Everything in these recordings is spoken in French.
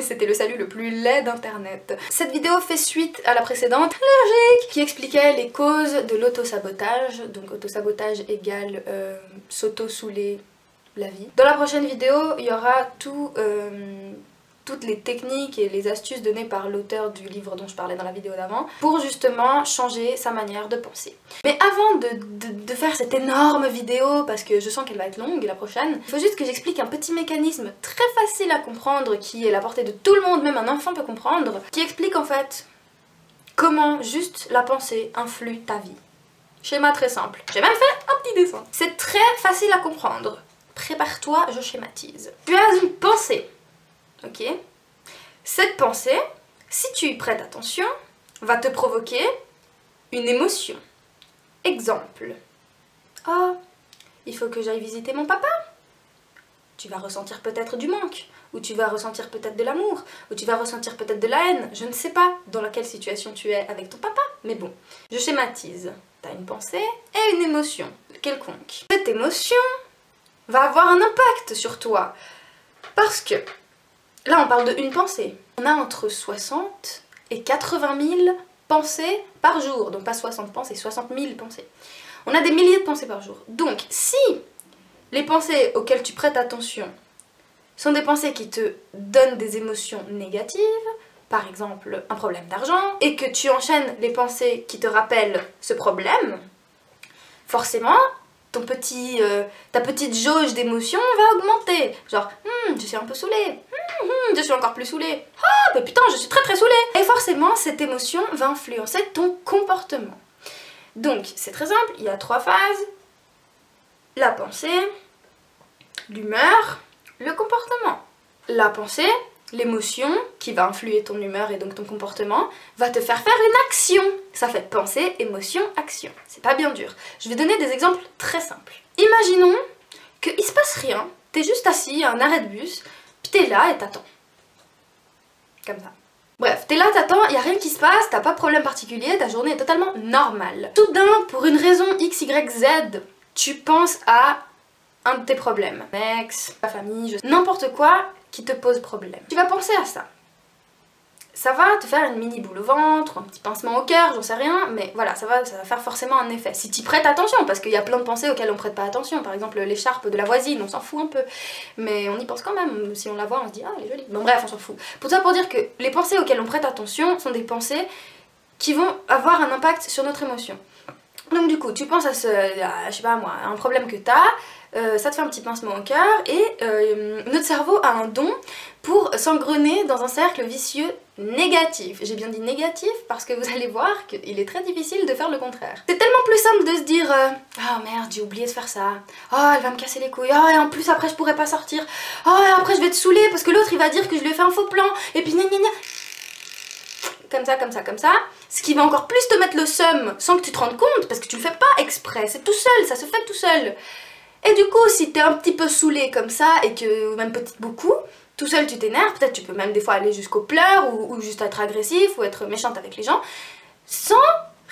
C'était le salut le plus laid d'internet. Cette vidéo fait suite à la précédente, allergique, qui expliquait les causes de l'autosabotage. Donc autosabotage égale s'auto-saouler la vie. Dans la prochaine vidéo, il y aura toutes les techniques et les astuces données par l'auteur du livre dont je parlais dans la vidéo d'avant pour justement changer sa manière de penser. Mais avant de faire cette énorme vidéo, parce que je sens qu'elle va être longue la prochaine, il faut juste que j'explique un petit mécanisme très facile à comprendre qui est à la portée de tout le monde, même un enfant peut comprendre, qui explique en fait comment juste la pensée influe ta vie. Schéma très simple. J'ai même fait un petit dessin. C'est très facile à comprendre. Prépare-toi, je schématise. Tu as une pensée. Ok? Cette pensée, si tu y prêtes attention, va te provoquer une émotion. Exemple. Oh, il faut que j'aille visiter mon papa. Tu vas ressentir peut-être du manque, ou tu vas ressentir peut-être de l'amour, ou tu vas ressentir peut-être de la haine. Je ne sais pas dans laquelle situation tu es avec ton papa, mais bon. Je schématise. T'as une pensée et une émotion quelconque. Cette émotion va avoir un impact sur toi. Parce que là, on parle de une pensée. On a entre 60 et 80 000 pensées par jour. Donc pas 60 pensées, 60 000 pensées. On a des milliers de pensées par jour. Donc si les pensées auxquelles tu prêtes attention sont des pensées qui te donnent des émotions négatives, par exemple un problème d'argent, et que tu enchaînes les pensées qui te rappellent ce problème, forcément, ta petite jauge d'émotions va augmenter. Genre, je suis un peu saoulée, je suis encore plus saoulée, ah, mais putain, je suis très très saoulée. Et forcément, cette émotion va influencer ton comportement. Donc, c'est très simple, il y a 3 phases. La pensée, l'humeur, le comportement. La pensée, l'émotion, qui va influer ton humeur et donc ton comportement, va te faire une action. Ça fait pensée, émotion, action. C'est pas bien dur. Je vais donner des exemples très simples. Imaginons qu'il se passe rien, t'es juste assis à un arrêt de bus, puis t'es là et t'attends. Comme ça. Bref, t'es là, t'attends, y a rien qui se passe, t'as pas de problème particulier, ta journée est totalement normale. Soudain, pour une raison X, Y, Z, tu penses à un de tes problèmes. Ex, ta famille, n'importe quoi qui te pose problème. Tu vas penser à ça. Ça va te faire une mini boule au ventre, un petit pincement au cœur, j'en sais rien, mais voilà, ça va faire forcément un effet. Si tu prêtes attention, parce qu'il y a plein de pensées auxquelles on prête pas attention, par exemple l'écharpe de la voisine, on s'en fout un peu, mais on y pense quand même, si on la voit on se dit ah elle est jolie. Bon bref, on s'en fout. Pour ça, pour dire que les pensées auxquelles on prête attention sont des pensées qui vont avoir un impact sur notre émotion. Donc du coup, tu penses à je sais pas moi, un problème que t'as, ça te fait un petit pincement au cœur et notre cerveau a un don pour s'engrener dans un cercle vicieux négatif. J'ai bien dit négatif parce que vous allez voir qu'il est très difficile de faire le contraire. C'est tellement plus simple de se dire oh merde, j'ai oublié de faire ça, oh elle va me casser les couilles, oh et en plus après je pourrais pas sortir, oh et après je vais te saouler parce que l'autre il va dire que je lui ai fait un faux plan et puis gna gna gna. Comme ça, comme ça, comme ça, ce qui va encore plus te mettre le seum sans que tu te rendes compte, parce que tu le fais pas exprès, c'est tout seul, ça se fait tout seul. Et du coup, si t'es un petit peu saoulé comme ça, et que même beaucoup, tout seul tu t'énerves, peut-être tu peux même des fois aller jusqu'aux pleurs, ou juste être agressif, ou être méchante avec les gens, sans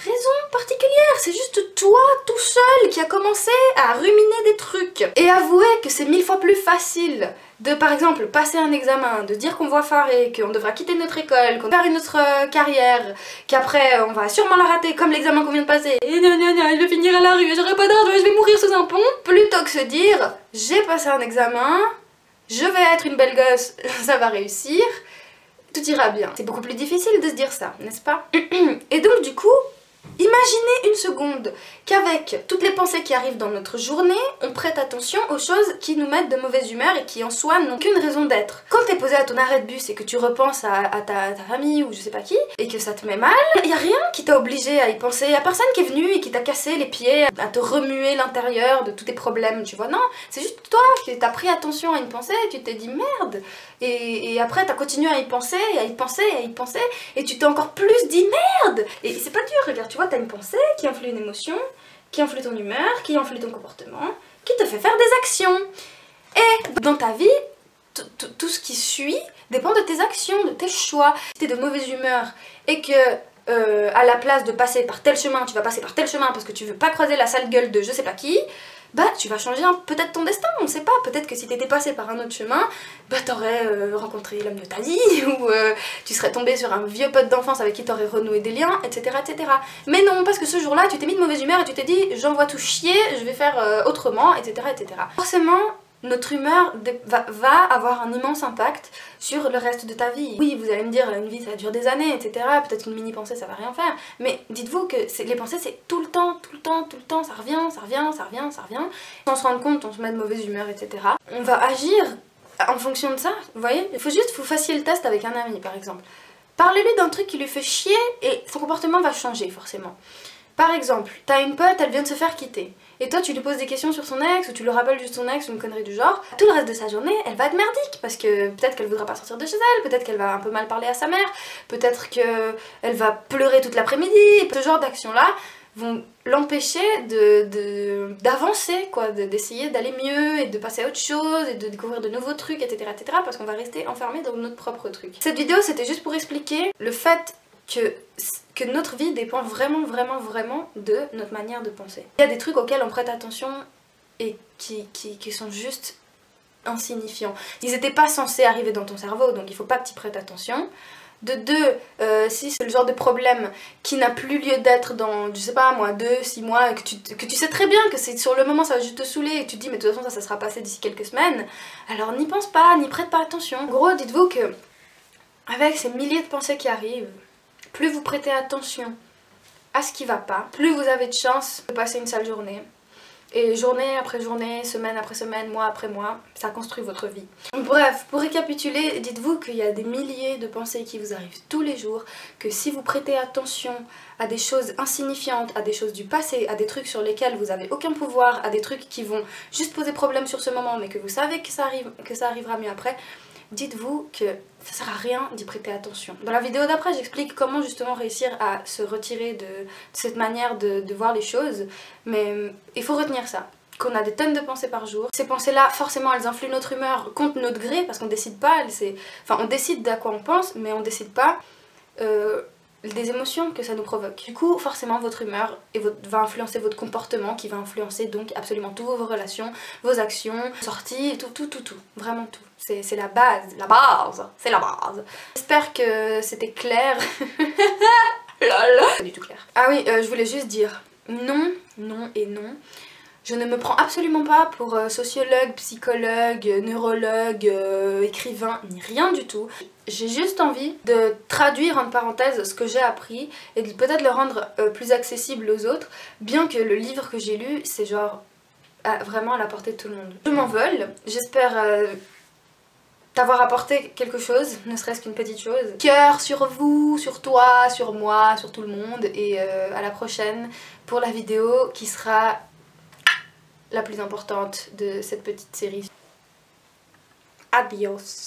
raison particulière, c'est juste toi tout seul qui a commencé à ruminer des trucs. Et avouer que c'est 1000 fois plus facile de par exemple passer un examen, de dire qu'on va foirer, qu'on devra quitter notre école, qu'on va faire une autre carrière, qu'après on va sûrement la rater comme l'examen qu'on vient de passer, et je vais finir à la rue, j'aurai pas d'argent, je vais mourir sous un pont, plutôt que se dire j'ai passé un examen, je vais être une belle gosse, ça va réussir, tout ira bien. C'est beaucoup plus difficile de se dire ça, n'est-ce pas? Et donc du coup, imaginez une seconde qu'avec toutes les pensées qui arrivent dans notre journée, on prête attention aux choses qui nous mettent de mauvaise humeur et qui en soi n'ont qu'une raison d'être. Quand t'es posé à ton arrêt de bus et que tu repenses à ta famille ou je sais pas qui, et que ça te met mal, y a rien qui t'a obligé à y penser, y a personne qui est venu et qui t'a cassé les pieds, à te remuer l'intérieur de tous tes problèmes, tu vois, non, c'est juste toi qui t'as pris attention à une pensée et tu t'es dit merde, et après t'as continué à y penser, et à y penser, et à y penser, et tu t'es encore plus dit merde, et c'est pas dur, regarde, tu vois, t'as une pensée qui influe une émotion, qui influe ton humeur, qui influe ton comportement, qui te fait faire des actions. Et dans ta vie, tout ce qui suit dépend de tes actions, de tes choix. Si t'es de mauvaise humeur et que à la place de passer par tel chemin, tu vas passer par tel chemin parce que tu veux pas croiser la sale gueule de je sais pas qui, bah tu vas changer peut-être ton destin, on sait pas, peut-être que si t'étais passé par un autre chemin, bah t'aurais rencontré l'homme de ta vie, ou tu serais tombé sur un vieux pote d'enfance avec qui t'aurais renoué des liens, etc., etc. Mais non, parce que ce jour-là, tu t'es mis de mauvaise humeur et tu t'es dit j'envoie tout chier, je vais faire autrement, etc., etc. Forcément, notre humeur va avoir un immense impact sur le reste de ta vie. Oui, vous allez me dire, une vie ça dure des années, etc. Peut-être qu'une mini pensée ça va rien faire. Mais dites-vous que les pensées c'est tout le temps, ça revient, ça revient, ça revient, ça revient. Sans se rendre compte, on se met de mauvaise humeur, etc. On va agir en fonction de ça, vous voyez. Il faut juste que vous fassiez le test avec un ami par exemple. Parlez-lui d'un truc qui lui fait chier et son comportement va changer forcément. Par exemple, t'as une pote, elle vient de se faire quitter. Et toi tu lui poses des questions sur son ex, ou tu lui rappelles juste son ex, ou une connerie du genre. Tout le reste de sa journée, elle va être merdique, parce que peut-être qu'elle voudra pas sortir de chez elle, peut-être qu'elle va un peu mal parler à sa mère, peut-être qu'elle va pleurer toute l'après-midi. Ce genre d'actions-là vont l'empêcher d'avancer, quoi, d'essayer d'aller mieux, et de passer à autre chose, et de découvrir de nouveaux trucs, etc., etc., parce qu'on va rester enfermé dans notre propre truc. Cette vidéo, c'était juste pour expliquer le fait que notre vie dépend vraiment de notre manière de penser. Il y a des trucs auxquels on prête attention et qui sont juste insignifiants. Ils n'étaient pas censés arriver dans ton cerveau, donc il faut pas que tu prêtes attention. De deux, si c'est le genre de problème qui n'a plus lieu d'être dans, je sais pas moi, 2-6 mois, que tu sais très bien que c'est sur le moment ça va juste te saouler et tu te dis mais de toute façon ça sera passé d'ici quelques semaines, alors n'y pense pas, n'y prête pas attention. En gros, dites-vous que avec ces milliers de pensées qui arrivent, plus vous prêtez attention à ce qui va pas, plus vous avez de chances de passer une sale journée. Et journée après journée, semaine après semaine, mois après mois, ça construit votre vie. Bref, pour récapituler, dites-vous qu'il y a des milliers de pensées qui vous arrivent tous les jours, que si vous prêtez attention à des choses insignifiantes, à des choses du passé, à des trucs sur lesquels vous n'avez aucun pouvoir, à des trucs qui vont juste poser problème sur ce moment, mais que vous savez que ça arrivera mieux après, dites-vous que ça sert à rien d'y prêter attention. Dans la vidéo d'après, j'explique comment justement réussir à se retirer de cette manière de voir les choses, mais il faut retenir ça, qu'on a des tonnes de pensées par jour. Ces pensées-là, forcément, elles influent notre humeur contre notre gré, parce qu'on décide pas, enfin on décide d'à quoi on pense, mais on décide pas des émotions que ça nous provoque. Du coup, forcément, votre humeur va influencer votre comportement, qui va influencer donc absolument tout, vos relations, vos actions, sorties, tout. Vraiment tout. C'est la base, c'est la base. J'espère que c'était clair. Pas du tout clair. Ah oui, je voulais juste dire non. Je ne me prends absolument pas pour sociologue, psychologue, neurologue, écrivain, ni rien du tout. J'ai juste envie de traduire entre parenthèses ce que j'ai appris et de peut-être le rendre plus accessible aux autres, bien que le livre que j'ai lu, c'est genre vraiment à la portée de tout le monde. Je m'envole, j'espère t'avoir apporté quelque chose, ne serait-ce qu'une petite chose. Cœur sur vous, sur toi, sur moi, sur tout le monde, et à la prochaine pour la vidéo qui sera la plus importante de cette petite série. Adios.